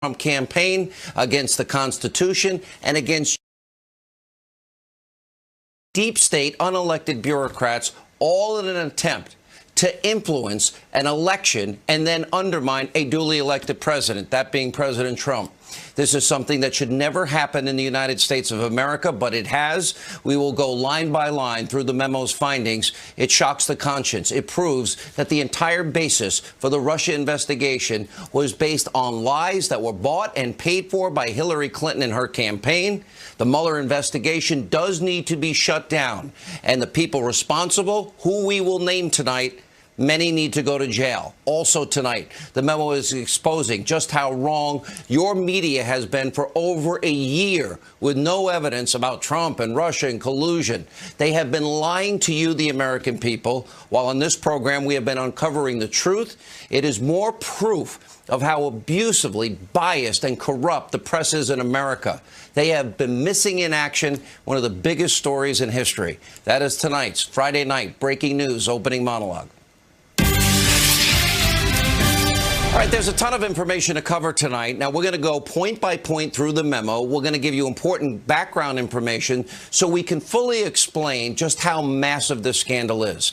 Trump campaign, against the Constitution, and against deep state unelected bureaucrats, all in an attempt to influence an election and then undermine a duly elected president, that being President Trump. This is something that should never happen in the United States of America, but it has. We will go line by line through the memo's findings. It shocks the conscience. It proves that the entire basis for the Russia investigation was based on lies that were bought and paid for by Hillary Clinton and her campaign. The Mueller investigation does need to be shut down, and the people responsible, who we will name tonight, many need to go to jail. Also tonight, the memo is exposing just how wrong your media has been for over a year with no evidence about Trump and Russia and collusion. They have been lying to you, the American people, while on this program we have been uncovering the truth. It is more proof of how abusively biased and corrupt the press is in America. They have been missing in action one of the biggest stories in history. That is tonight's Friday night breaking news opening monologue. All right, there's a ton of information to cover tonight. Now, we're going to go point by point through the memo. We're going to give you important background information so we can fully explain just how massive this scandal is.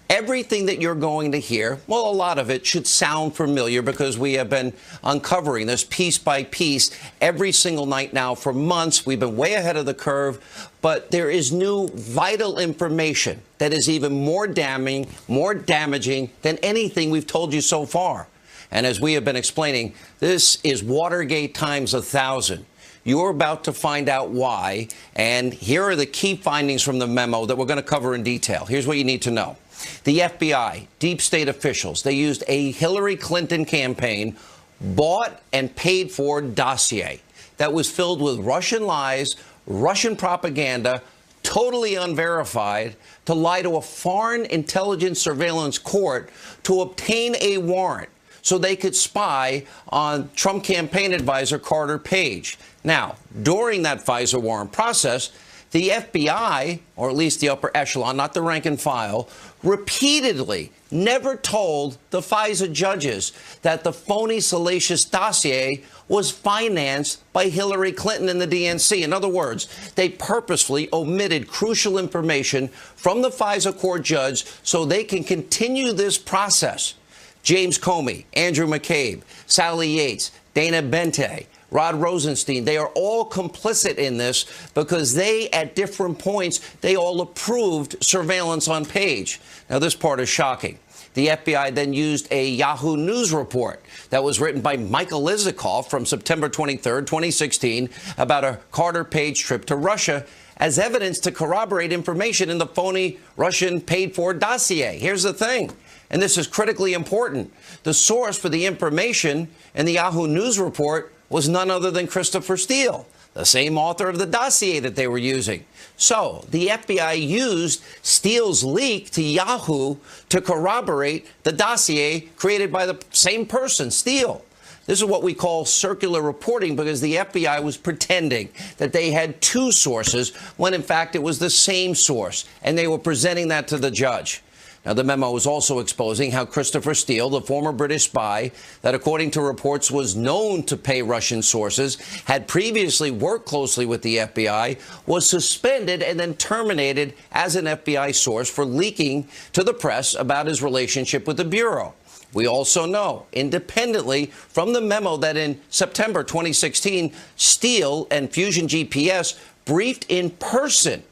Everything that you're going to hear, well, a lot of it should sound familiar because we have been uncovering this piece by piece every single night now for months. We've been way ahead of the curve, but there is new vital information that is even more damning, more damaging than anything we've told you so far. And as we have been explaining, this is Watergate times 1,000. You're about to find out why, and here are the key findings from the memo that we're going to cover in detail. Here's what you need to know. The FBI, deep state officials, they used a Hillary Clinton campaign, bought and paid for dossier that was filled with Russian lies, Russian propaganda, totally unverified, to lie to a foreign intelligence surveillance court to obtain a warrant so they could spy on Trump campaign advisor Carter Page. Now, during that FISA warrant process, the FBI, or at least the upper echelon, not the rank and file, repeatedly never told the FISA judges that the phony, salacious dossier was financed by Hillary Clinton and the DNC. In other words, they purposefully omitted crucial information from the FISA court judge so they can continue this process. James Comey, Andrew McCabe, Sally Yates, Dana Bente, Rod Rosenstein, they are all complicit in this because they, at different points, they all approved surveillance on Page. Now, this part is shocking. The FBI then used a Yahoo News report that was written by Michael Isikoff from September 23rd, 2016, about a Carter Page trip to Russia as evidence to corroborate information in the phony Russian paid-for dossier. Here's the thing, and this is critically important. The source for the information in the Yahoo News report was none other than Christopher Steele, the same author of the dossier that they were using. So the FBI used Steele's leak to Yahoo to corroborate the dossier created by the same person, Steele. This is what we call circular reporting because the FBI was pretending that they had two sources when, in fact, it was the same source, and they were presenting that to the judge. Now, the memo was also exposing how Christopher Steele, the former British spy that, according to reports, was known to pay Russian sources, had previously worked closely with the FBI, was suspended and then terminated as an FBI source for leaking to the press about his relationship with the Bureau. We also know, independently from the memo, that in September 2016, Steele and Fusion GPS briefed in person,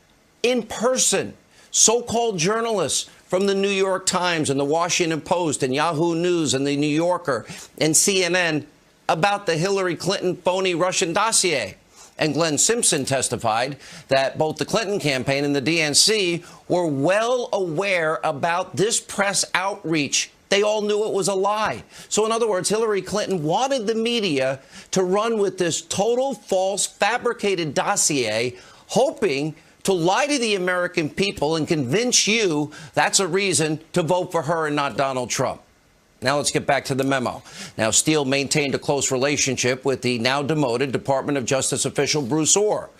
so-called journalists from the New York Times and the Washington Post and Yahoo News and the New Yorker and CNN about the Hillary Clinton phony Russian dossier. And Glenn Simpson testified that both the Clinton campaign and the DNC were well aware about this press outreach. They all knew it was a lie. So in other words, Hillary Clinton wanted the media to run with this total false, fabricated dossier, hoping to lie to the American people and convince you that's a reason to vote for her and not Donald Trump. Now let's get back to the memo. Now, Steele maintained a close relationship with the now demoted Department of Justice official Bruce Orr.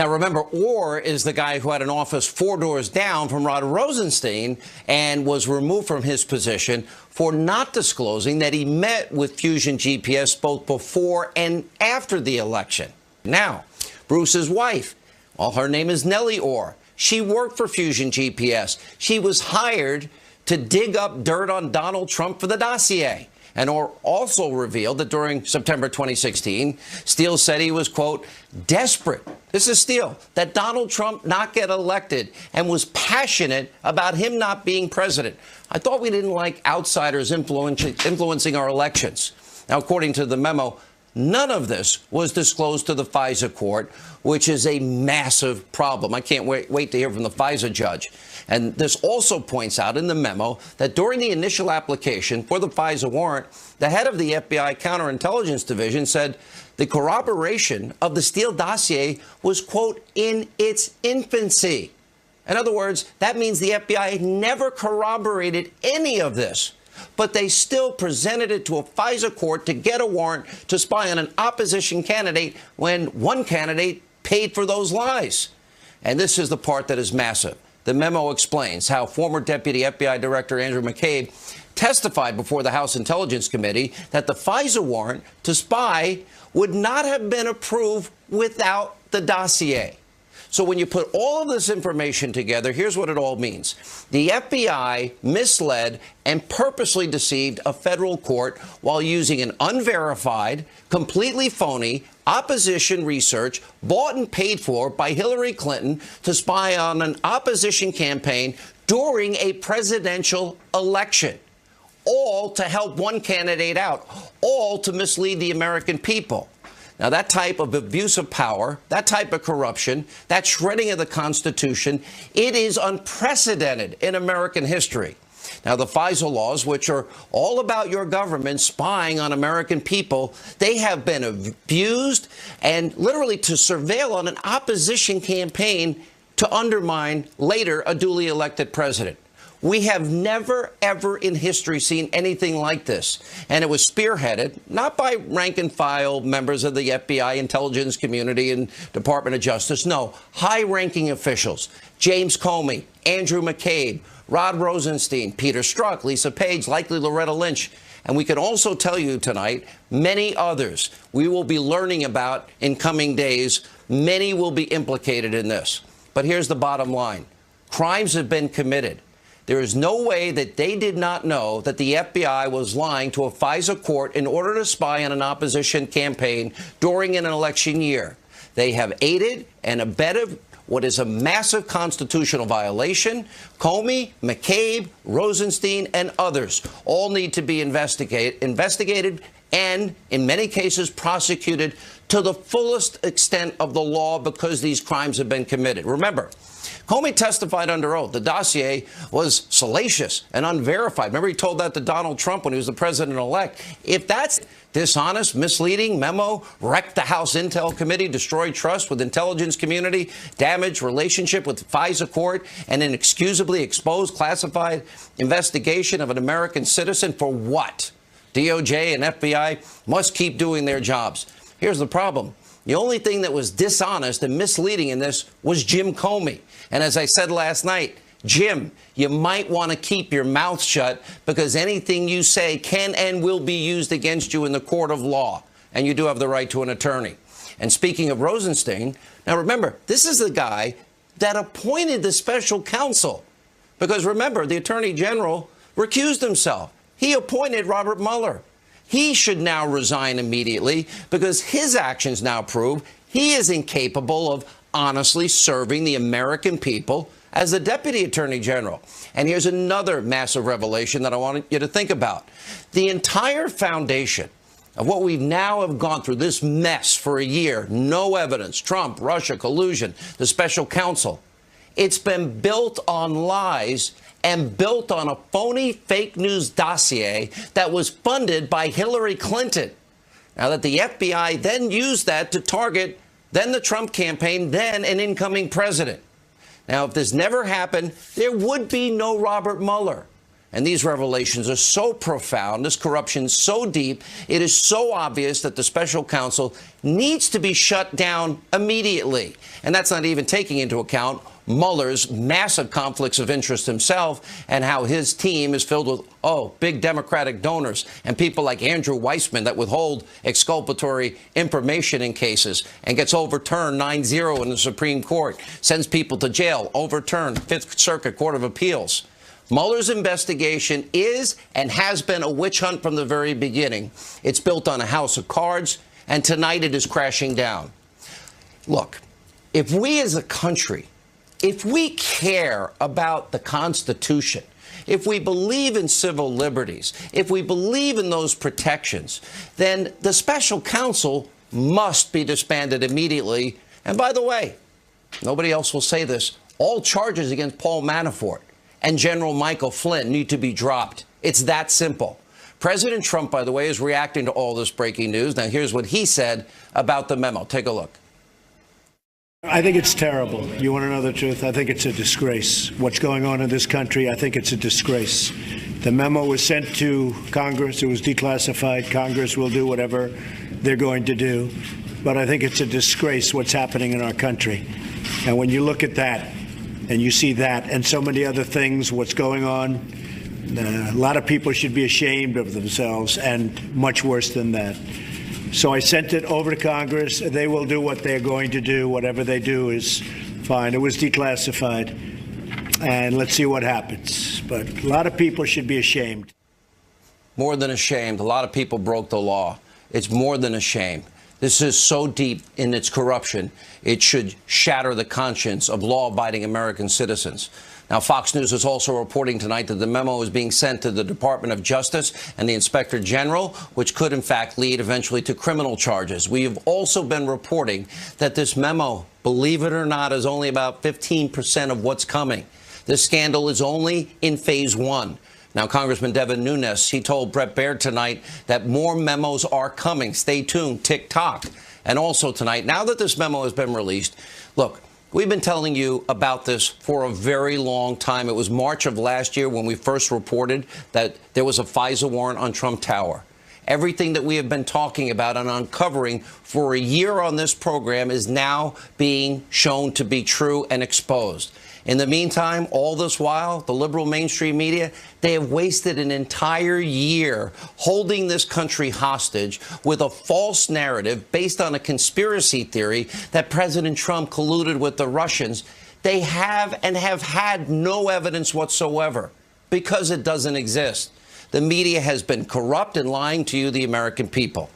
Now, remember, Orr is the guy who had an office 4 doors down from Rod Rosenstein and was removed from his position for not disclosing that he met with Fusion GPS both before and after the election. Now, Bruce's wife, well, her name is Nellie Orr. She worked for Fusion GPS. She was hired to dig up dirt on Donald Trump for the dossier. And Orr also revealed that during September 2016, Steele said he was, quote, desperate. This is Steele, that Donald Trump not get elected and was passionate about him not being president. I thought we didn't like outsiders influencing our elections. Now, according to the memo, none of this was disclosed to the FISA court, which is a massive problem. I can't wait to hear from the FISA judge. And this also points out in the memo that during the initial application for the FISA warrant, the head of the FBI Counterintelligence Division said the corroboration of the Steele dossier was, quote, in its infancy. In other words, that means the FBI never corroborated any of this. But they still presented it to a FISA court to get a warrant to spy on an opposition candidate when one candidate paid for those lies. And this is the part that is massive. The memo explains how former Deputy FBI Director Andrew McCabe testified before the House Intelligence Committee that the FISA warrant to spy would not have been approved without the dossier. So when you put all of this information together, here's what it all means. The FBI misled and purposely deceived a federal court while using an unverified, completely phony opposition research bought and paid for by Hillary Clinton to spy on an opposition campaign during a presidential election. All to help one candidate out, all to mislead the American people. Now, that type of abuse of power, that type of corruption, that shredding of the Constitution, it is unprecedented in American history. Now, the FISA laws, which are all about your government spying on American people, they have been abused and literally to surveil on an opposition campaign to undermine later a duly elected president. We have never, ever in history seen anything like this. And it was spearheaded not by rank and file members of the FBI intelligence community and Department of Justice. No, high-ranking officials. James Comey, Andrew McCabe, Rod Rosenstein, Peter Strzok, Lisa Page, likely Loretta Lynch. And we can also tell you tonight many others we will be learning about in coming days. Many will be implicated in this. But here's the bottom line. Crimes have been committed. There is no way that they did not know that the FBI was lying to a FISA court in order to spy on an opposition campaign during an election year. They have aided and abetted what is a massive constitutional violation. Comey, McCabe, Rosenstein, and others all need to be investigated and, in many cases, prosecuted to the fullest extent of the law because these crimes have been committed. Remember, Comey testified under oath. The dossier was salacious and unverified. Remember, he told that to Donald Trump when he was the president-elect. If that's dishonest, misleading memo, wrecked the House Intel Committee, destroyed trust with intelligence community, damaged relationship with the FISA court, and inexcusably exposed classified investigation of an American citizen for what? DOJ and FBI must keep doing their jobs. Here's the problem. The only thing that was dishonest and misleading in this was Jim Comey. And as I said last night, Jim, you might want to keep your mouth shut because anything you say can and will be used against you in the court of law. And you do have the right to an attorney. And speaking of Rosenstein, now remember, this is the guy that appointed the special counsel. Because remember, the attorney general recused himself. He appointed Robert Mueller. He should now resign immediately because his actions now prove he is incapable of honestly serving the American people as the deputy attorney general. And here's another massive revelation that I want you to think about. The entire foundation of what we now have gone through, this mess for a year, no evidence, Trump, Russia, collusion, the special counsel, it's been built on lies and built on a phony fake news dossier that was funded by Hillary Clinton. Now that the FBI then used that to target then the Trump campaign, then an incoming president. Now, if this never happened, there would be no Robert Mueller. And these revelations are so profound, this corruption so deep, it is so obvious that the special counsel needs to be shut down immediately. And that's not even taking into account Mueller's massive conflicts of interest himself and how his team is filled with, big Democratic donors and people like Andrew Weissman that withhold exculpatory information in cases and gets overturned 9-0 in the Supreme Court, sends people to jail, overturned Fifth Circuit Court of Appeals. Mueller's investigation is and has been a witch hunt from the very beginning. It's built on a house of cards, and tonight it is crashing down. Look, if we as a country, if we care about the Constitution, if we believe in civil liberties, if we believe in those protections, then the special counsel must be disbanded immediately. And by the way, nobody else will say this, all charges against Paul Manafort and General Michael Flynn need to be dropped. It's that simple. President Trump, by the way, is reacting to all this breaking news. Now, here's what he said about the memo. Take a look. I think it's terrible. You want to know the truth? I think it's a disgrace. What's going on in this country, I think it's a disgrace. The memo was sent to Congress. It was declassified. Congress will do whatever they're going to do. But I think it's a disgrace what's happening in our country. And when you look at that, and you see that and so many other things, what's going on, a lot of people should be ashamed of themselves, and much worse than that. So I sent it over to Congress. They will do what they're going to do. Whatever they do is fine. It was declassified, and let's see what happens. But a lot of people should be ashamed. More than ashamed. A lot of people broke the law. It's more than a shame. This is so deep in its corruption, it should shatter the conscience of law-abiding American citizens. Now, Fox News is also reporting tonight that the memo is being sent to the Department of Justice and the Inspector General, which could, in fact, lead eventually to criminal charges. We have also been reporting that this memo, believe it or not, is only about 15% of what's coming. This scandal is only in phase one. Now, Congressman Devin Nunes, he told Bret Baier tonight that more memos are coming. Stay tuned, tick-tock. And also tonight, now that this memo has been released, look, we've been telling you about this for a very long time. It was March of last year when we first reported that there was a FISA warrant on Trump Tower. Everything that we have been talking about and uncovering for a year on this program is now being shown to be true and exposed. In the meantime, all this while, the liberal mainstream media, they have wasted an entire year holding this country hostage with a false narrative based on a conspiracy theory that President Trump colluded with the Russians. They have and have had no evidence whatsoever because it doesn't exist. The media has been corrupt and lying to you, the American people.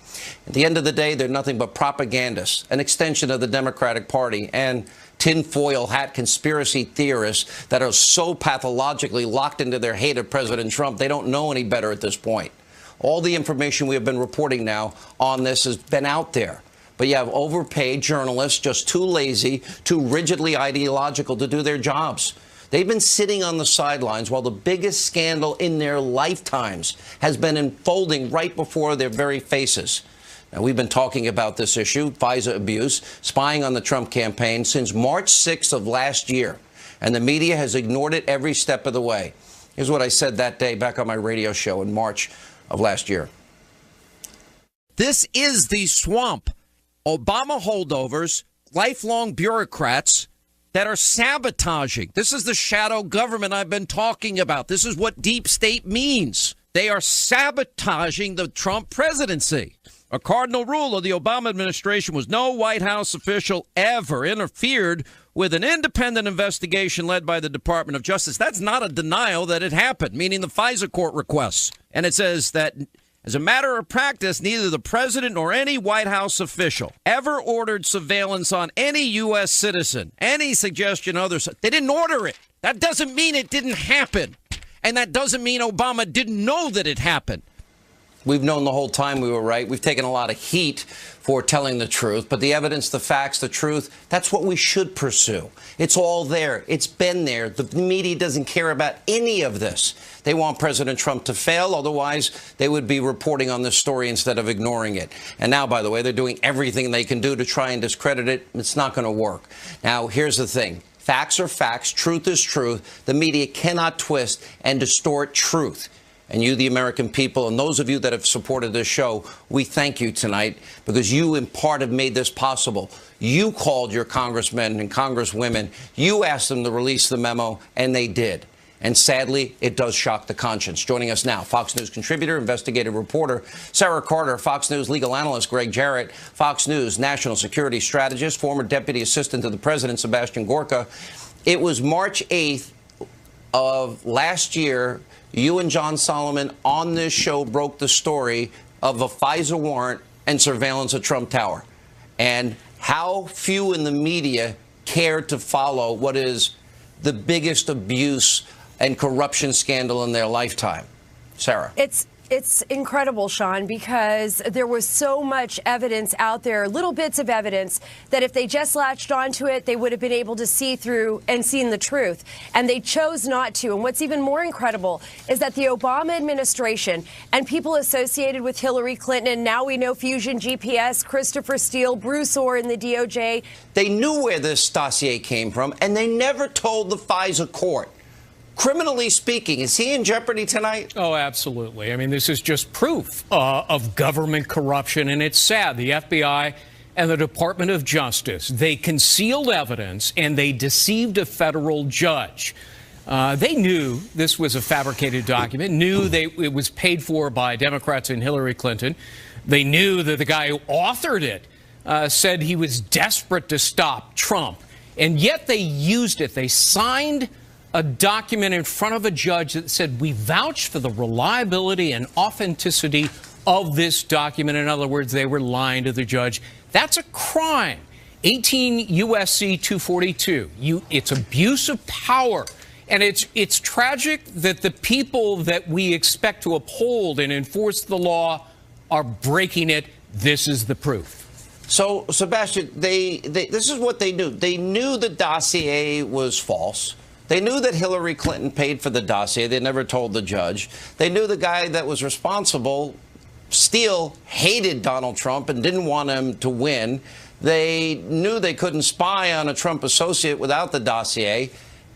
At the end of the day, they're nothing but propagandists, an extension of the Democratic Party, and tinfoil hat conspiracy theorists that are so pathologically locked into their hate of President Trump, they don't know any better at this point. All the information we have been reporting now on this has been out there. But you have overpaid journalists, just too lazy, too rigidly ideological to do their jobs. They've been sitting on the sidelines while the biggest scandal in their lifetimes has been unfolding right before their very faces. Now, we've been talking about this issue, FISA abuse, spying on the Trump campaign, since March 6th of last year, and the media has ignored it every step of the way. Here's what I said that day back on my radio show in March of last year. This is the swamp. Obama holdovers, lifelong bureaucrats that are sabotaging. This is the shadow government I've been talking about. This is what deep state means. They are sabotaging the Trump presidency. A cardinal rule of the Obama administration was no White House official ever interfered with an independent investigation led by the Department of Justice. That's not a denial that it happened, meaning the FISA court requests. And it says that as a matter of practice, neither the president nor any White House official ever ordered surveillance on any U.S. citizen. Any suggestion others, they didn't order it. That doesn't mean it didn't happen. And that doesn't mean Obama didn't know that it happened. We've known the whole time we were right. We've taken a lot of heat for telling the truth. But the evidence, the facts, the truth, that's what we should pursue. It's all there. It's been there. The media doesn't care about any of this. They want President Trump to fail. Otherwise, they would be reporting on this story instead of ignoring it. And now, by the way, they're doing everything they can do to try and discredit it. It's not going to work. Now, here's the thing. Facts are facts. Truth is truth. The media cannot twist and distort truth. And you, the American people, and those of you that have supported this show, we thank you tonight because you, in part, have made this possible. You called your congressmen and congresswomen. You asked them to release the memo, and they did. And sadly, it does shock the conscience. Joining us now, Fox News contributor, investigative reporter Sarah Carter, Fox News legal analyst Greg Jarrett, Fox News national security strategist, former deputy assistant to the president Sebastian Gorka. It was March 8th of last year. You and John Solomon on this show broke the story of a FISA warrant and surveillance at Trump Tower, and how few in the media cared to follow what is the biggest abuse and corruption scandal in their lifetime. Sarah. It's incredible, Sean, because there was so much evidence out there, little bits of evidence, that if they just latched onto it, they would have been able to see through and seen the truth. And they chose not to. And what's even more incredible is that the Obama administration and people associated with Hillary Clinton, and now we know Fusion GPS, Christopher Steele, Bruce Orr in the DOJ. They knew where this dossier came from, and they never told the FISA court. Criminally speaking, is he in jeopardy tonight? Oh, absolutely. I mean, this is just proof of government corruption, and it's sad. The FBI and the Department of Justice, they concealed evidence, and they deceived a federal judge. They knew this was a fabricated document, knew it was paid for by Democrats and Hillary Clinton. They knew that the guy who authored it said he was desperate to stop Trump, and yet they used it. They signed a document in front of a judge that said, we vouch for the reliability and authenticity of this document. In other words, they were lying to the judge. That's a crime. 18 U.S.C. 242. It's abuse of power. And it's tragic that the people that we expect to uphold and enforce the law are breaking it. This is the proof. So, Sebastian, this is what they knew. They knew the dossier was false. They knew that Hillary Clinton paid for the dossier. They never told the judge. They knew the guy that was responsible, Steele, hated Donald Trump and didn't want him to win. They knew they couldn't spy on a Trump associate without the dossier.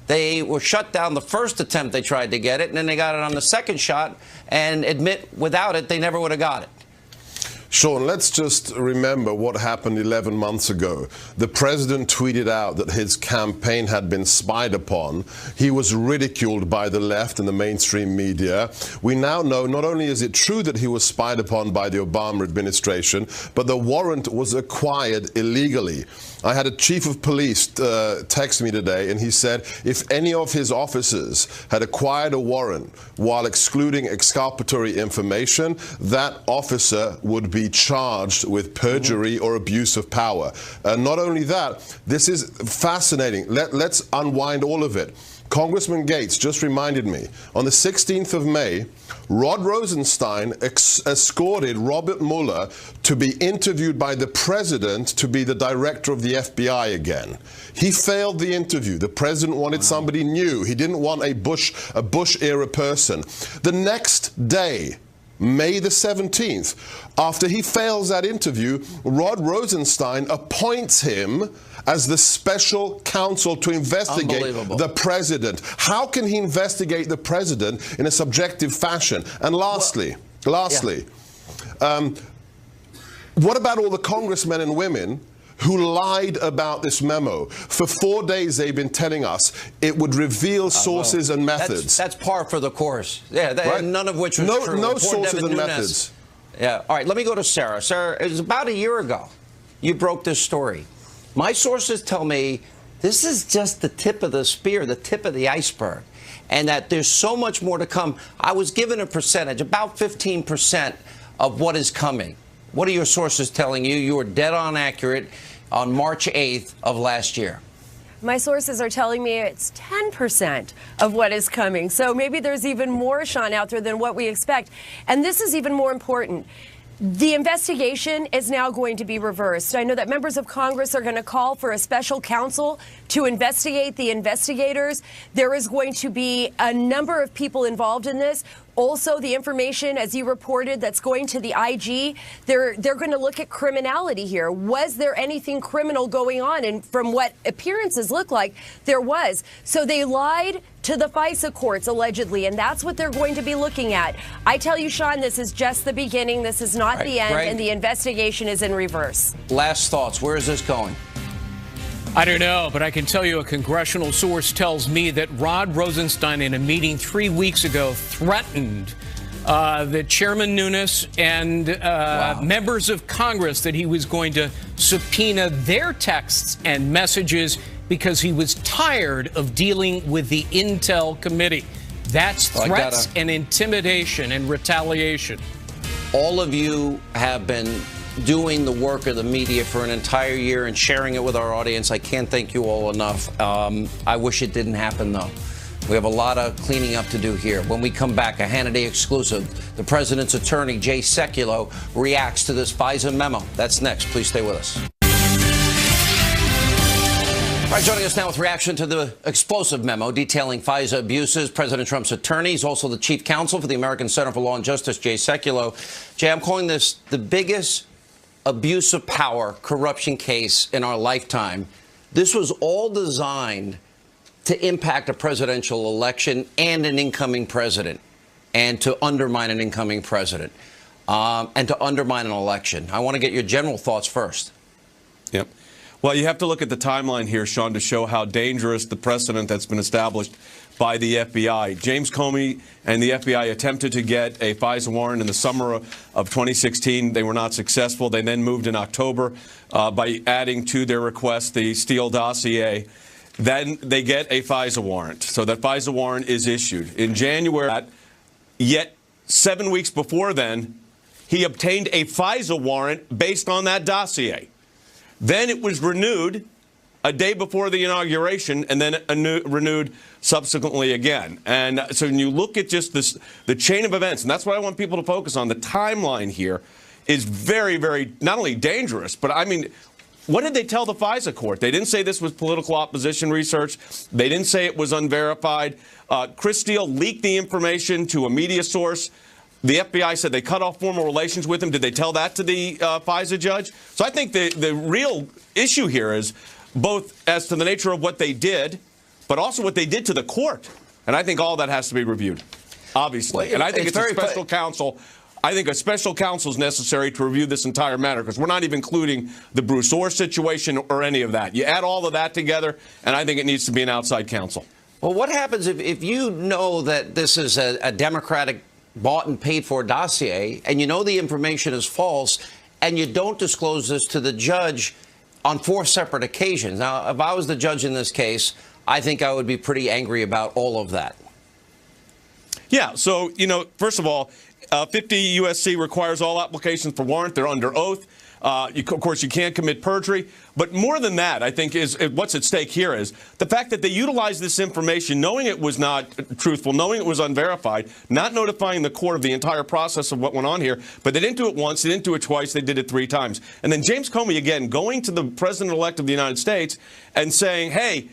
They were shut down the first attempt they tried to get it, and then they got it on the second shot and admit without it they never would have got it. Sean, let's just remember what happened 11 months ago. The president tweeted out that his campaign had been spied upon. He was ridiculed by the left and the mainstream media. We now know not only is it true that he was spied upon by the Obama administration, but the warrant was acquired illegally. I had a chief of police text me today, and he said if any of his officers had acquired a warrant while excluding exculpatory information, that officer would be charged with perjury or abuse of power. Not only that, this is fascinating. Let's unwind all of it. Congressman Gates just reminded me, on the 16th of May, Rod Rosenstein escorted Robert Mueller to be interviewed by the president to be the director of the FBI again. He failed the interview. The president wanted somebody new. He didn't want a Bush-era person. The next day, May the 17th, after he fails that interview, Rod Rosenstein appoints him as the special counsel to investigate the president. How can he investigate the president in a subjective fashion? And lastly, what about all the congressmen and women who lied about this memo? For 4 days, they've been telling us it would reveal sources and methods. That's par for the course. Yeah, right? None of which was true. No sources and methods. Yeah. All right, let me go to Sarah. Sarah, it was about a year ago you broke this story. My sources tell me this is just the tip of the spear, the tip of the iceberg, and that there's so much more to come. I was given a percentage, about 15% of what is coming. What are your sources telling you? You were dead on accurate on March 8th of last year. My sources are telling me it's 10% of what is coming. So maybe there's even more, Sean, out there than what we expect. And this is even more important. The investigation is now going to be reversed. I know that members of Congress are going to call for a special counsel to investigate the investigators. There is going to be a number of people involved in this. Also, the information, as you reported, that's going to the IG, they're going to look at criminality here. Was there anything criminal going on? And from what appearances look like, there was. So they lied to the FISA courts, allegedly, and that's what they're going to be looking at. I tell you, Sean, this is just the beginning. This is not the end, and the investigation is in reverse. Last thoughts. Where is this going? I don't know, but I can tell you a congressional source tells me that Rod Rosenstein, in a meeting 3 weeks ago, threatened that Chairman Nunes and members of Congress that he was going to subpoena their texts and messages because he was tired of dealing with the Intel Committee. That's threats and intimidation and retaliation. All of you have been doing the work of the media for an entire year and sharing it with our audience. I can't thank you all enough. I wish it didn't happen, though. We have a lot of cleaning up to do here. When we come back, a Hannity exclusive. The president's attorney, Jay Sekulow, reacts to this FISA memo. That's next. Please stay with us. All right, joining us now with reaction to the explosive memo detailing FISA abuses, President Trump's attorney. He's also the chief counsel for the American Center for Law and Justice, Jay Sekulow. Jay, I'm calling this the biggest abuse of power corruption case in our lifetime. This was all designed to impact a presidential election and an incoming president, and to undermine an incoming president, and to undermine an election. I want to get your general thoughts first. Yep. Well, you have to look at the timeline here, Sean, to show how dangerous the precedent that's been established by the FBI. James Comey and the FBI attempted to get a FISA warrant in the summer of 2016. They were not successful. They then moved in October by adding to their request the Steele dossier. Then they get a FISA warrant. So that FISA warrant is issued in January. Yet 7 weeks before then, he obtained a FISA warrant based on that dossier. Then it was renewed a day before the inauguration, and then renewed subsequently again. And so when you look at just this, the chain of events, and that's what I want people to focus on, the timeline here is very, very not only dangerous, but I mean, what did they tell the FISA court? They didn't say this was political opposition research. They didn't say it was unverified. Chris Steele leaked the information to a media source. The FBI said they cut off formal relations with him. Did they tell that to the FISA judge? So I think the real issue here is both as to the nature of what they did, but also what they did to the court. And I think all that has to be reviewed, obviously. Well, and I think it's a special counsel. I think a special counsel is necessary to review this entire matter, because we're not even including the Bruce Orr situation or any of that. You add all of that together, and I think it needs to be an outside counsel. Well, what happens if you know that this is a Democratic bought and paid for dossier, and you know the information is false, and you don't disclose this to the judge on 4 separate occasions? Now, if I was the judge in this case, I think I would be pretty angry about all of that. Yeah. So, you know, first of all, 50 U.S.C. requires all applications for warrant. They're under oath. Of course, you can't commit perjury. But more than that, I think, is what's at stake here is the fact that they utilized this information, knowing it was not truthful, knowing it was unverified, not notifying the court of the entire process of what went on here. But they didn't do it once. They didn't do it twice. They did it 3 times. And then James Comey, again, going to the president-elect of the United States and saying, hey,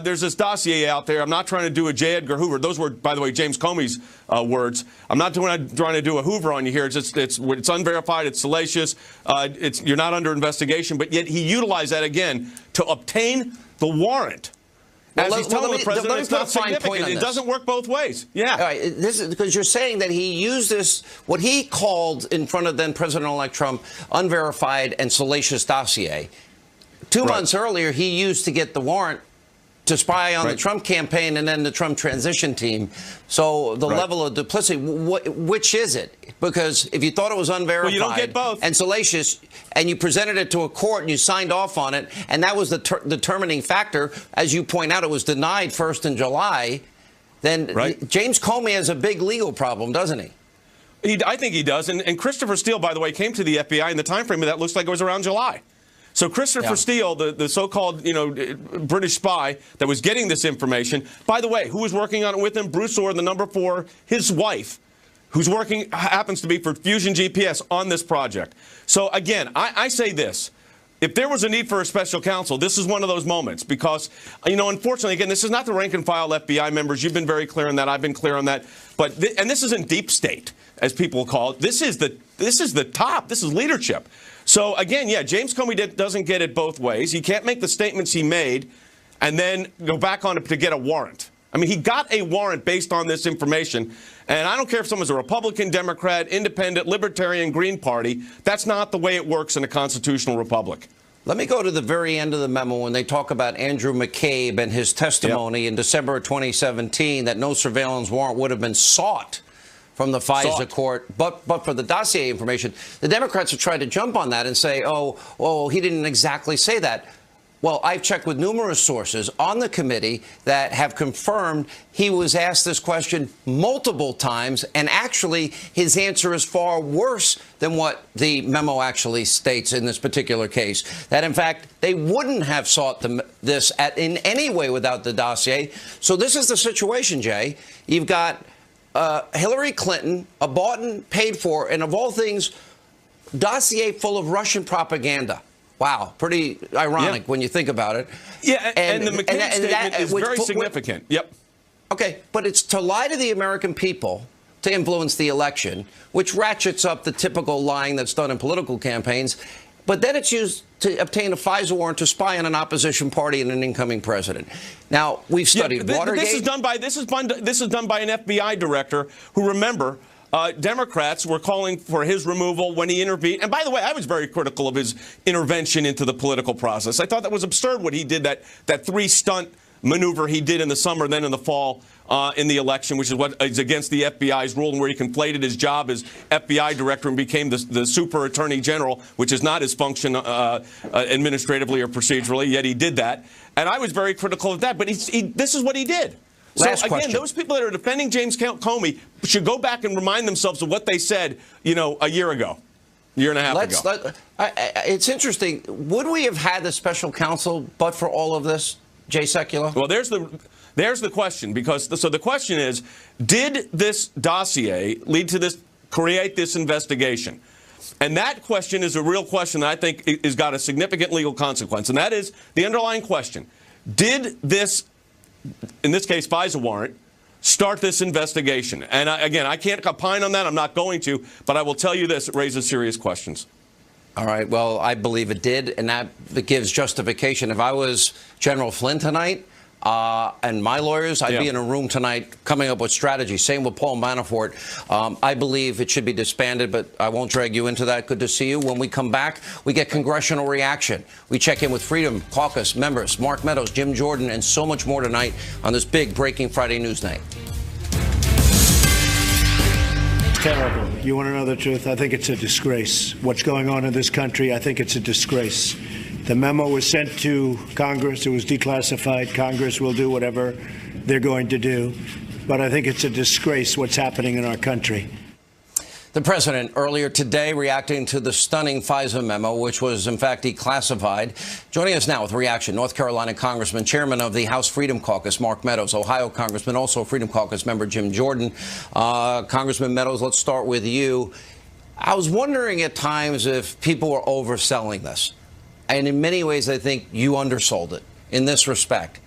there's this dossier out there. I'm not trying to do a J. Edgar Hoover. Those were, by the way, James Comey's words. I'm not trying to do a Hoover on you here. It's unverified. It's salacious. You're not under investigation. But yet he utilized that again to obtain the warrant. As he's telling the president, it's not significant. It doesn't work both ways. Yeah. All right. This is because you're saying that he used this, what he called in front of then President-elect Trump, unverified and salacious dossier. 2 months earlier, he used to get the warrant to spy on the Trump campaign and then the Trump transition team. So the level of duplicity, which is it? Because if you thought it was unverified, well, you don't get both, and salacious, and you presented it to a court and you signed off on it, and that was the determining factor, as you point out, it was denied first in July, then James Comey has a big legal problem, doesn't he? I think he does. And Christopher Steele, by the way, came to the FBI in the time frame of that looks like it was around July. So Christopher Steele, the so-called, British spy that was getting this information, by the way, who was working on it with him? Bruce Orr, the number 4, his wife, who's happens to be for Fusion GPS on this project. So again, I say this. if there was a need for a special counsel, this is one of those moments because, unfortunately, again, this is not the rank and file FBI members. You've been very clear on that. I've been clear on that. But and this isn't deep state, as people call it. This is the top. This is leadership. So again, yeah, James Comey doesn't get it both ways. He can't make the statements he made and then go back on it to get a warrant. I mean, he got a warrant based on this information. And I don't care if someone's a Republican, Democrat, Independent, Libertarian, Green Party. That's not the way it works in a constitutional republic. Let me go to the very end of the memo when they talk about Andrew McCabe and his testimony in December of 2017 that no surveillance warrant would have been sought from the FISA court, but for the dossier information. The Democrats have tried to jump on that and say, oh, he didn't exactly say that. Well, I've checked with numerous sources on the committee that have confirmed he was asked this question multiple times, and actually his answer is far worse than what the memo actually states in this particular case. That, in fact, they wouldn't have sought this in any way without the dossier. So this is the situation, Jay. You've got Hillary Clinton, a bought and paid for, and of all things, dossier full of Russian propaganda. Wow, pretty ironic when you think about it. Yeah, and the McCabe statement is very significant. Yep. Okay, but it's to lie to the American people to influence the election, which ratchets up the typical lying that's done in political campaigns. But then it's used to obtain a FISA warrant to spy on an opposition party and an incoming president. Now, we've studied Watergate. This is done by an FBI director who, remember, Democrats were calling for his removal when he intervened. And by the way, I was very critical of his intervention into the political process. I thought that was absurd what he did, that three-stunt maneuver he did in the summer, then in the fall in the election, which is what is against the FBI's rule, and where he conflated his job as FBI director and became the super attorney general, which is not his function administratively or procedurally, yet he did that. And I was very critical of that. But this is what he did. Last again, question. Those people that are defending James Comey should go back and remind themselves of what they said, a year ago, year and a half ago. It's interesting. Would we have had the special counsel but for all of this, Jay Sekulow? Well, there's the question, because the question is, did this dossier lead to create this investigation? And that question is a real question that I think has got a significant legal consequence, and that is the underlying question: did this, in this case, FISA warrant, start this investigation? And again, I can't opine on that. I'm not going to. But I will tell you this: it raises serious questions. All right. Well, I believe it did, and that gives justification. If I was General Flynn tonight and my lawyers, I'd be in a room tonight coming up with strategy. Same with Paul Manafort. I believe it should be disbanded, but I won't drag you into that. Good to see you. When we come back, we get congressional reaction. We check in with Freedom Caucus members Mark Meadows, Jim Jordan, and so much more tonight on this big Breaking Friday News Night. Terrible. You want to know the truth? I think it's a disgrace. What's going on in this country, I think it's a disgrace. The memo was sent to Congress. It was declassified. Congress will do whatever they're going to do. But I think it's a disgrace what's happening in our country. The president earlier today reacting to the stunning FISA memo, which was, in fact, declassified. Joining us now with reaction, North Carolina Congressman, chairman of the House Freedom Caucus, Mark Meadows, Ohio Congressman, also Freedom Caucus member Jim Jordan. Congressman Meadows, let's start with you. I was wondering at times if people were overselling this. And in many ways, I think you undersold it in this respect.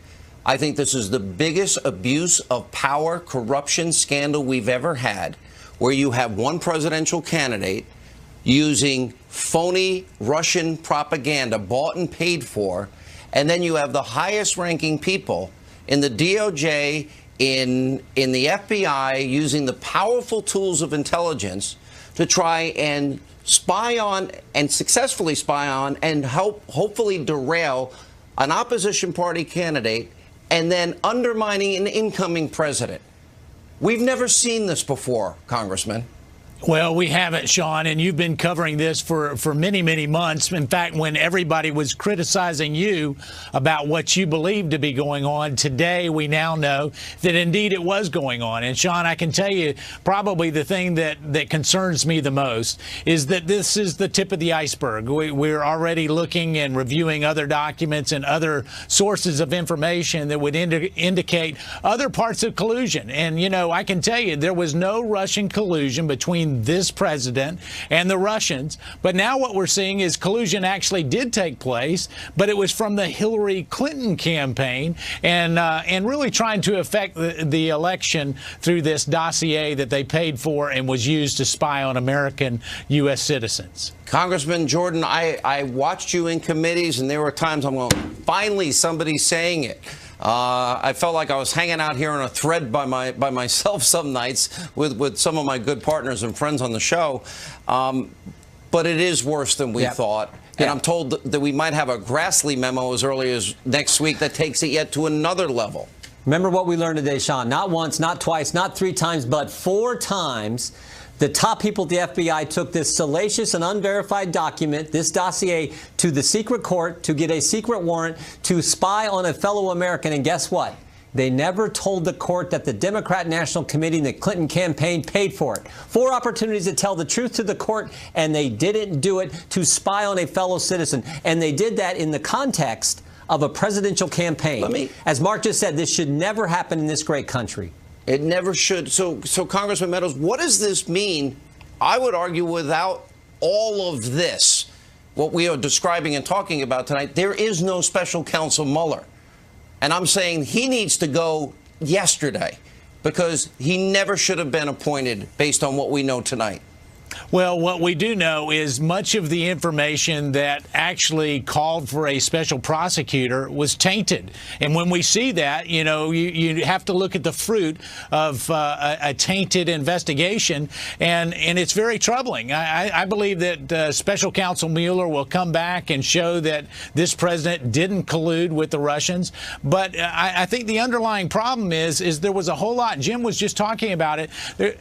I think this is the biggest abuse of power, corruption scandal we've ever had, where you have one presidential candidate using phony Russian propaganda bought and paid for, and then you have the highest ranking people in the DOJ, in the FBI, using the powerful tools of intelligence to try and spy on and successfully spy on and hopefully derail an opposition party candidate and then undermining an incoming president. We've never seen this before, Congressman. Well, we haven't, Sean, and you've been covering this for many, many months. In fact, when everybody was criticizing you about what you believed to be going on, today we now know that indeed it was going on. And, Sean, I can tell you probably the thing that concerns me the most is that this is the tip of the iceberg. We're already looking and reviewing other documents and other sources of information that would indicate other parts of collusion. And, you know, I can tell you there was no Russian collusion between between this president and the Russians. But now what we're seeing is collusion actually did take place, but it was from the Hillary Clinton campaign and really trying to affect the election through this dossier that they paid for and was used to spy on American U.S. citizens. Congressman Jordan, I watched you in committees, and there were times I'm going, finally somebody's saying it. I felt like I was hanging out here on a thread by myself some nights with some of my good partners and friends on the show. But it is worse than we thought. And I'm told that we might have a Grassley memo as early as next week that takes it yet to another level. Remember what we learned today, Sean. Not once, not twice, not 3 times, but 4 times. The top people at the FBI took this salacious and unverified document, this dossier, to the secret court to get a secret warrant to spy on a fellow American. And guess what? They never told the court that the Democrat National Committee and the Clinton campaign paid for it. 4 opportunities to tell the truth to the court, and they didn't do it to spy on a fellow citizen. And they did that in the context of a presidential campaign. As Mark just said, this should never happen in this great country. It never should. So Congressman Meadows, what does this mean? I would argue without all of this, what we are describing and talking about tonight, there is no special counsel Mueller. And I'm saying he needs to go yesterday because he never should have been appointed based on what we know tonight. Well, what we do know is much of the information that actually called for a special prosecutor was tainted. And when we see that, you know, you have to look at the fruit of a tainted investigation. And it's very troubling. I believe that Special Counsel Mueller will come back and show that this president didn't collude with the Russians. But I think the underlying problem is there was a whole lot. Jim was just talking about it.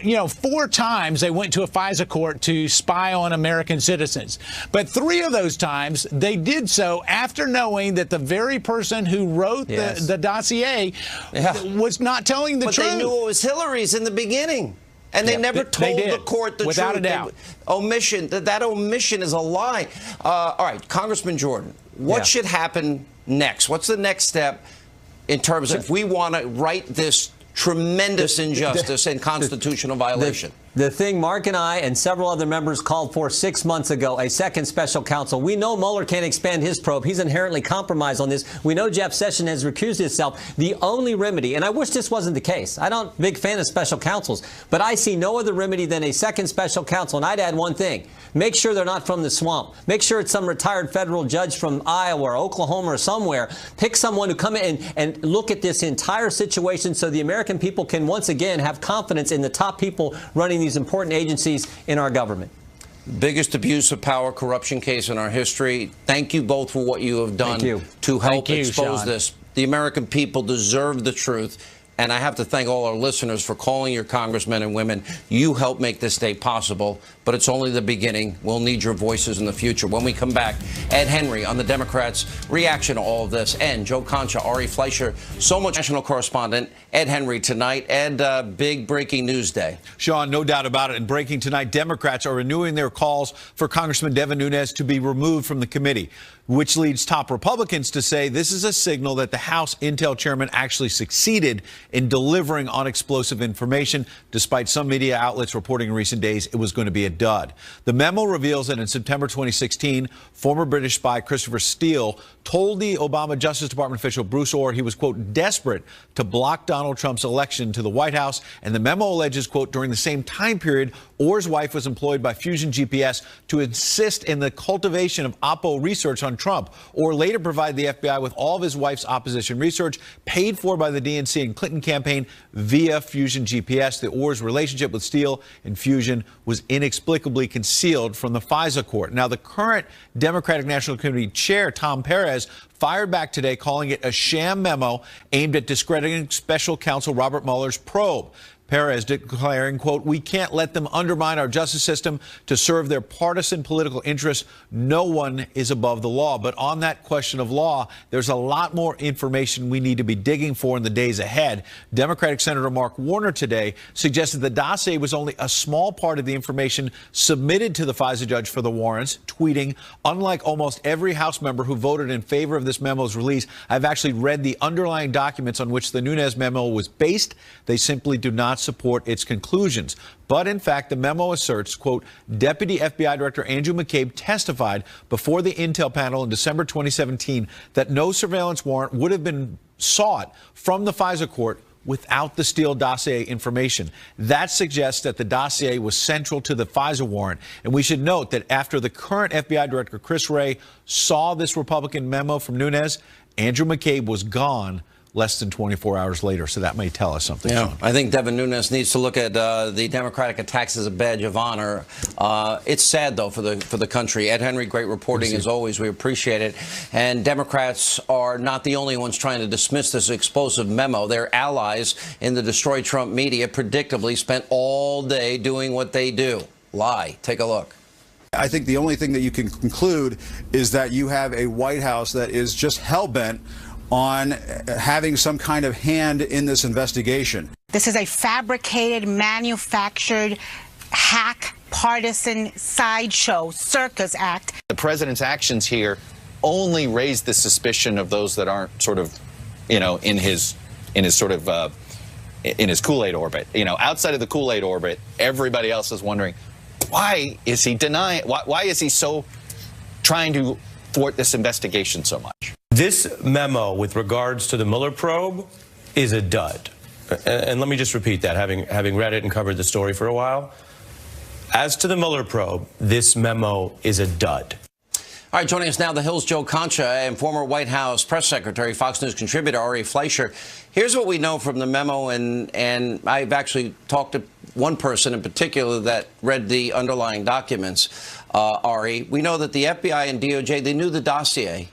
You know, 4 times they went to a FISA court to spy on American citizens. But 3 of those times they did so after knowing that the very person who wrote the dossier was not telling the truth. But they knew it was Hillary's in the beginning. And they never told the court the truth. Without a doubt. Omission. That omission is a lie. All right, Congressman Jordan, what should happen next? What's the next step in terms of if we want to right this tremendous injustice and constitutional violation? The thing Mark and I and several other members called for 6 months ago, a second special counsel. We know Mueller can't expand his probe. He's inherently compromised on this. We know Jeff Sessions has recused himself. The only remedy, and I wish this wasn't the case. I'm not a big fan of special counsels, but I see no other remedy than a second special counsel. And I'd add one thing. Make sure they're not from the swamp. Make sure it's some retired federal judge from Iowa or Oklahoma or somewhere. Pick someone who come in and look at this entire situation so the American people can once again have confidence in the top people running these important agencies in our government. Biggest abuse of power corruption case in our history. Thank you both for what you have done to help expose this. The American people deserve the truth. And I have to thank all our listeners for calling your congressmen and women. You helped make this day possible, but it's only the beginning. We'll need your voices in the future. When we come back, Ed Henry on the Democrats' reaction to all of this, and Joe Concha, Ari Fleischer, so much national correspondent, Ed Henry tonight. Ed, big breaking news day. Sean, no doubt about it. And breaking tonight, Democrats are renewing their calls for Congressman Devin Nunes to be removed from the committee, which leads top Republicans to say this is a signal that the House Intel chairman actually succeeded in delivering on explosive information, despite some media outlets reporting in recent days it was going to be a dud. The memo reveals that in September 2016, former British spy Christopher Steele told the Obama Justice Department official Bruce Orr he was, quote, desperate to block Donald Trump's election to the White House. And the memo alleges, quote, during the same time period, Orr's wife was employed by Fusion GPS to assist in the cultivation of Oppo research on Trump, or later provide the FBI with all of his wife's opposition research paid for by the DNC and Clinton campaign via Fusion GPS. The Orr's relationship with Steele and Fusion was inexplicably concealed from the FISA court. Now, the current Democratic National Committee chair, Tom Perez, fired back today, calling it a sham memo aimed at discrediting special counsel Robert Mueller's probe. Perez declaring, quote, we can't let them undermine our justice system to serve their partisan political interests. No one is above the law. But on that question of law, there's a lot more information we need to be digging for in the days ahead. Democratic Senator Mark Warner today suggested the dossier was only a small part of the information submitted to the FISA judge for the warrants, tweeting, unlike almost every House member who voted in favor of this memo's release, I've actually read the underlying documents on which the Nunes memo was based. They simply do not support its conclusions. But in fact, the memo asserts, quote, Deputy FBI Director Andrew McCabe testified before the Intel panel in December 2017 that no surveillance warrant would have been sought from the FISA court without the Steele dossier information. That suggests that the dossier was central to the FISA warrant. And we should note that after the current FBI Director Chris Wray saw this Republican memo from Nunes, Andrew McCabe was gone less than 24 hours later. So that may tell us something. Yeah, Sean. I think Devin Nunes needs to look at the Democratic attacks as a badge of honor. It's sad, though, for the country. Ed Henry, great reporting as always. We appreciate it. And Democrats are not the only ones trying to dismiss this explosive memo. Their allies in the Destroy Trump media predictably spent all day doing what they do. Lie. Take a look. I think the only thing that you can conclude is that you have a White House that is just hell-bent on having some kind of hand in this investigation. This is a fabricated, manufactured, hack, partisan sideshow circus act. The president's actions here only raise the suspicion of those that aren't sort of, in his Kool-Aid orbit. Outside of the Kool-Aid orbit, everybody else is wondering, why is he denying? Why is he so trying to thwart this investigation so much? This memo with regards to the Mueller probe is a dud. And let me just repeat that, having read it and covered the story for a while. As to the Mueller probe, this memo is a dud. All right, joining us now, the Hill's Joe Concha and former White House press secretary, Fox News contributor Ari Fleischer. Here's what we know from the memo, and I've actually talked to one person in particular that read the underlying documents, Ari. We know that the FBI and DOJ, they knew the dossier.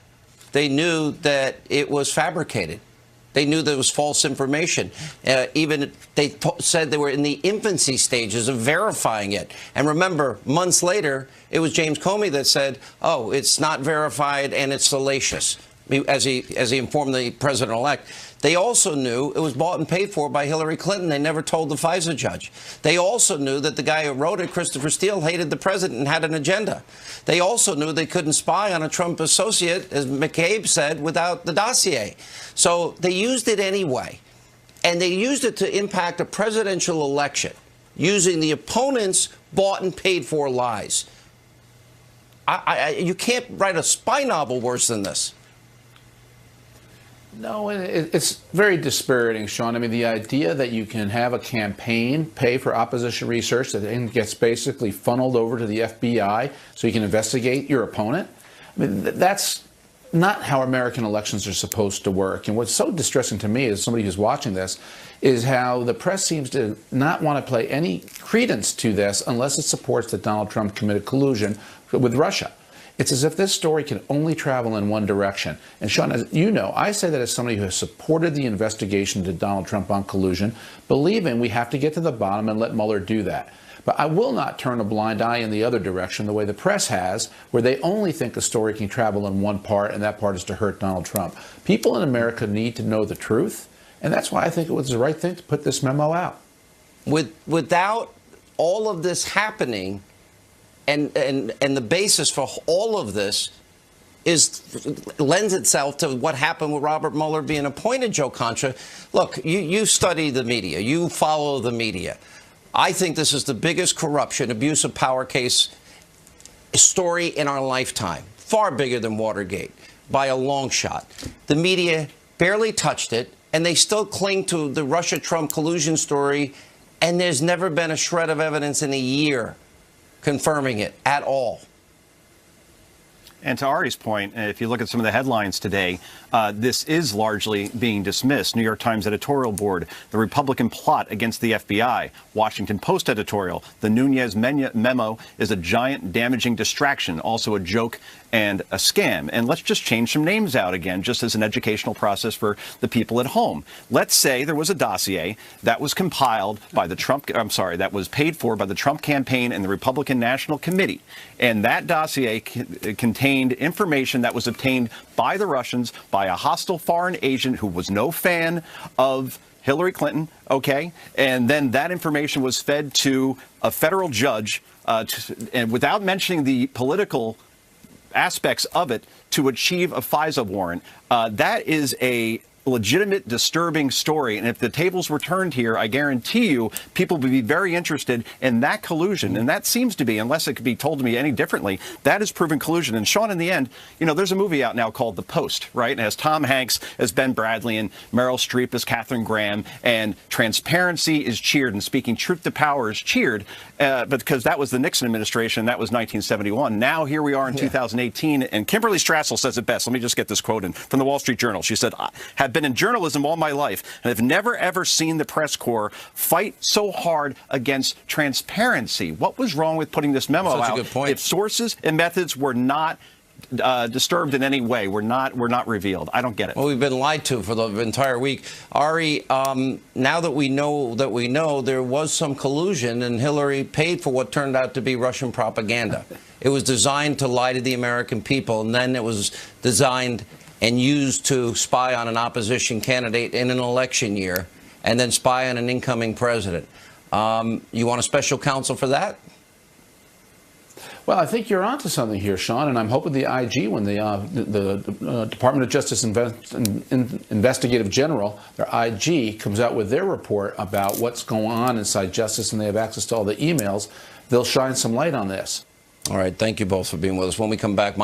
They knew that it was fabricated. They knew there was false information. Even they said they were in the infancy stages of verifying it. And remember, months later, it was James Comey that said, oh, it's not verified and it's salacious, as he informed the president-elect. They also knew it was bought and paid for by Hillary Clinton. They never told the FISA judge. They also knew that the guy who wrote it, Christopher Steele, hated the president and had an agenda. They also knew they couldn't spy on a Trump associate, as McCabe said, without the dossier. So they used it anyway. And they used it to impact a presidential election using the opponent's bought and paid for lies. You can't write a spy novel worse than this. No, it's very dispiriting, Sean. I mean, the idea that you can have a campaign pay for opposition research that then gets basically funneled over to the FBI so you can investigate your opponent. I mean, that's not how American elections are supposed to work. And what's so distressing to me as somebody who's watching this is how the press seems to not want to play any credence to this unless it supports that Donald Trump committed collusion with Russia. It's as if this story can only travel in one direction. And Sean, as you know, I say that as somebody who has supported the investigation to Donald Trump on collusion, believing we have to get to the bottom and let Mueller do that. But I will not turn a blind eye in the other direction the way the press has, where they only think a story can travel in one part, and that part is to hurt Donald Trump. People in America need to know the truth, and that's why I think it was the right thing to put this memo out. Without all of this happening, and the basis for all of this lends itself to what happened with Robert Mueller being appointed, Joe Concha. Look, you study the media. You follow the media. I think this is the biggest corruption, abuse of power case story in our lifetime. Far bigger than Watergate by a long shot. The media barely touched it, and they still cling to the Russia-Trump collusion story, and there's never been a shred of evidence in a year confirming it at all. And to Ari's point, if you look at some of the headlines today, this is largely being dismissed. New York Times editorial board, the Republican plot against the FBI. Washington Post editorial, the Nunes memo is a giant damaging distraction, also a joke and a scam. And let's just change some names out again, just as an educational process for the people at home. Let's say there was a dossier that was compiled by the that was paid for by the Trump campaign and the Republican National Committee. And that dossier contained information that was obtained by the Russians, by a hostile foreign agent who was no fan of Hillary Clinton, okay? And then that information was fed to a federal judge, and without mentioning the political aspects of it, to achieve a FISA warrant. That is a legitimate, disturbing story. And if the tables were turned here, I guarantee you people would be very interested in that collusion. And that seems to be, unless it could be told to me any differently, that is proven collusion. And Sean, in the end, you know, there's a movie out now called The Post, right? And it has Tom Hanks as Ben Bradley and Meryl Streep as Katharine Graham. And transparency is cheered, and speaking truth to power is cheered, but because that was the Nixon administration, that was 1971. Now here we are in 2018, and Kimberly Strassel says it best. Let me just get this quote in from the Wall Street Journal. She said, "I have been in journalism all my life, and have never ever seen the press corps fight so hard against transparency." What was wrong with putting this memo out? Such a good point. If sources and methods were not disturbed in any way, were not revealed. I don't get it. Well, we've been lied to for the entire week. Ari, now that we know there was some collusion, and Hillary paid for what turned out to be Russian propaganda. It was designed to lie to the American people, and then it was designed and used to spy on an opposition candidate in an election year, and then spy on an incoming president. You want a special counsel for that? Well, I think you're onto something here, Sean, and I'm hoping the IG, when the Department of Justice Investigative General, their IG, comes out with their report about what's going on inside Justice, and they have access to all the emails, they'll shine some light on this. All right. Thank you both for being with us. When we come back,